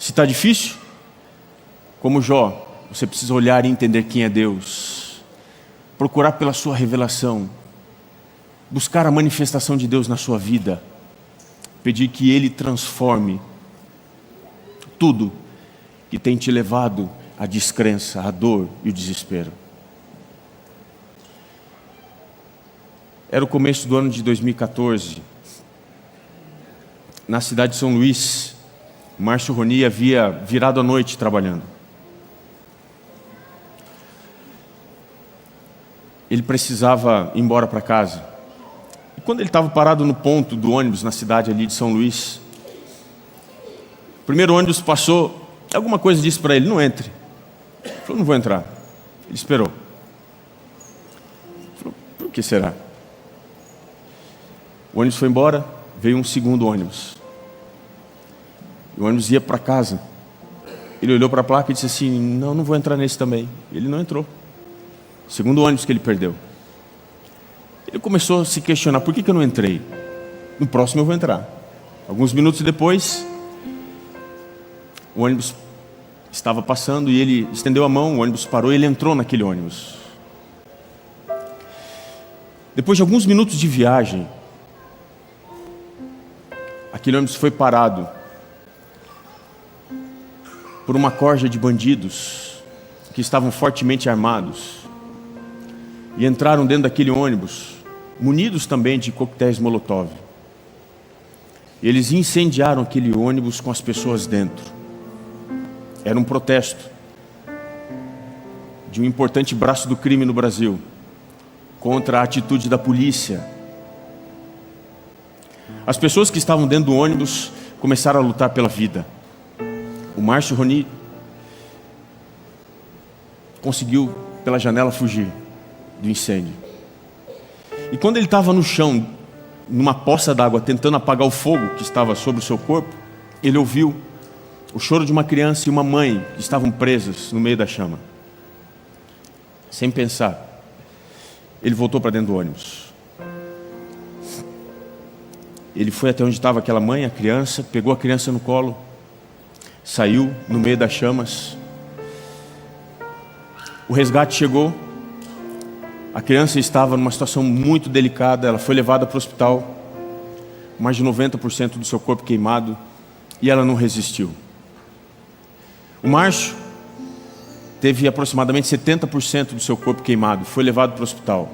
Se está difícil, como Jó, você precisa olhar e entender quem é Deus, procurar pela sua revelação, buscar a manifestação de Deus na sua vida, pedir que Ele transforme tudo que tem te levado à descrença, à dor e o desespero. Era o começo do ano de 2014. Na cidade de São Luís, o Márcio Roni havia virado a noite trabalhando. Ele precisava ir embora para casa. E quando ele estava parado no ponto do ônibus, na cidade ali de São Luís, o primeiro ônibus passou, alguma coisa disse para ele: não entre. Ele falou: não vou entrar. Ele esperou. Ele falou: por que será? O ônibus foi embora, veio um segundo ônibus. O ônibus ia para casa. Ele olhou para a placa e disse assim: não vou entrar nesse também. Ele não entrou. Segundo ônibus que ele perdeu. Ele começou a se questionar: por que eu não entrei? No próximo eu vou entrar. Alguns minutos depois, o ônibus estava passando e ele estendeu a mão, o ônibus parou e ele entrou naquele ônibus. Depois de alguns minutos de viagem, aquele ônibus foi parado por uma corja de bandidos que estavam fortemente armados e entraram dentro daquele ônibus, munidos também de coquetéis Molotov. E eles incendiaram aquele ônibus com as pessoas dentro. Era um protesto de um importante braço do crime no Brasil contra a atitude da polícia. As pessoas que estavam dentro do ônibus começaram a lutar pela vida. O Márcio Roni conseguiu pela janela fugir do incêndio. E quando ele estava no chão, numa poça d'água, tentando apagar o fogo que estava sobre o seu corpo, ele ouviu o choro de uma criança e uma mãe que estavam presas no meio da chama. Sem pensar, ele voltou para dentro do ônibus. Ele foi até onde estava aquela mãe, a criança, pegou a criança no colo, saiu no meio das chamas. O resgate chegou. A criança estava numa situação muito delicada. Ela foi levada para o hospital, mais de 90% do seu corpo queimado, e ela não resistiu. O Márcio teve aproximadamente 70% do seu corpo queimado, foi levado para o hospital.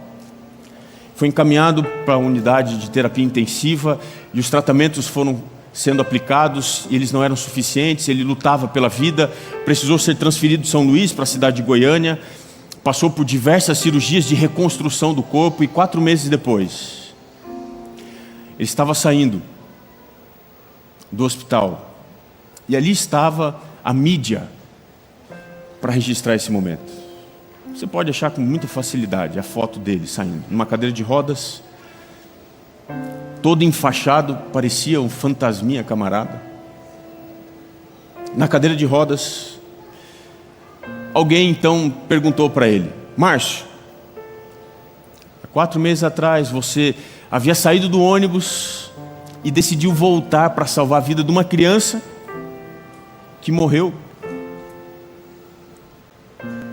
Foi encaminhado para a unidade de terapia intensiva e os tratamentos foram sendo aplicados e eles não eram suficientes. Ele lutava pela vida, precisou ser transferido de São Luís para a cidade de Goiânia, passou por diversas cirurgias de reconstrução do corpo e 4 meses depois, ele estava saindo do hospital e ali estava a mídia para registrar esse momento. Você pode achar com muita facilidade a foto dele saindo, numa cadeira de rodas, todo enfaixado, parecia um fantasminha camarada. Na cadeira de rodas, alguém então perguntou para ele: Márcio, há 4 meses atrás você havia saído do ônibus e decidiu voltar para salvar a vida de uma criança que morreu.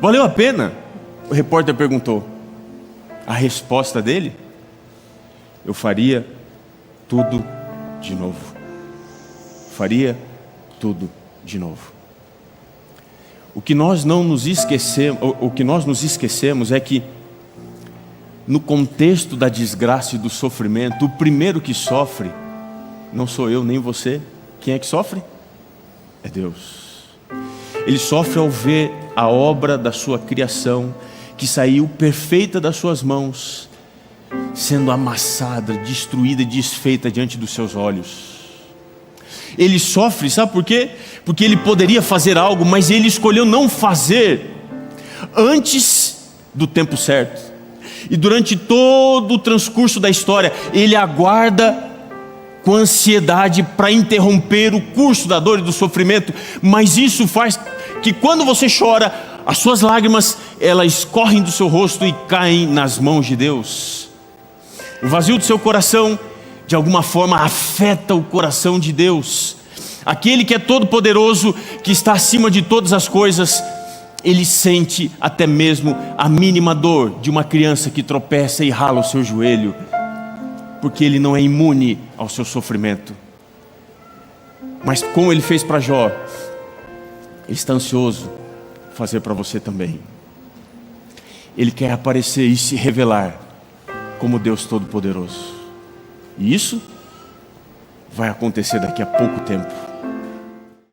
Valeu a pena? O repórter perguntou. A resposta dele: eu faria tudo de novo. Faria tudo de novo. O que nós nos esquecemos é que no contexto da desgraça e do sofrimento, o primeiro que sofre não sou eu nem você. Quem é que sofre? É Deus. Ele sofre ao ver a obra da sua criação, que saiu perfeita das suas mãos, sendo amassada, destruída e desfeita diante dos seus olhos. Ele sofre, sabe por quê? Porque ele poderia fazer algo, mas ele escolheu não fazer antes do tempo certo. E durante todo o transcurso da história, ele aguarda com ansiedade para interromper o curso da dor e do sofrimento. Mas isso faz que quando você chora, as suas lágrimas, elas escorrem do seu rosto e caem nas mãos de Deus. O vazio do seu coração, de alguma forma, afeta o coração de Deus. Aquele que é todo-poderoso, que está acima de todas as coisas, Ele sente até mesmo a mínima dor de uma criança que tropeça e rala o seu joelho, porque Ele não é imune ao seu sofrimento. Mas como Ele fez para Jó, Ele está ansioso fazer para você também. Ele quer aparecer e se revelar como Deus Todo-Poderoso. E isso vai acontecer daqui a pouco tempo.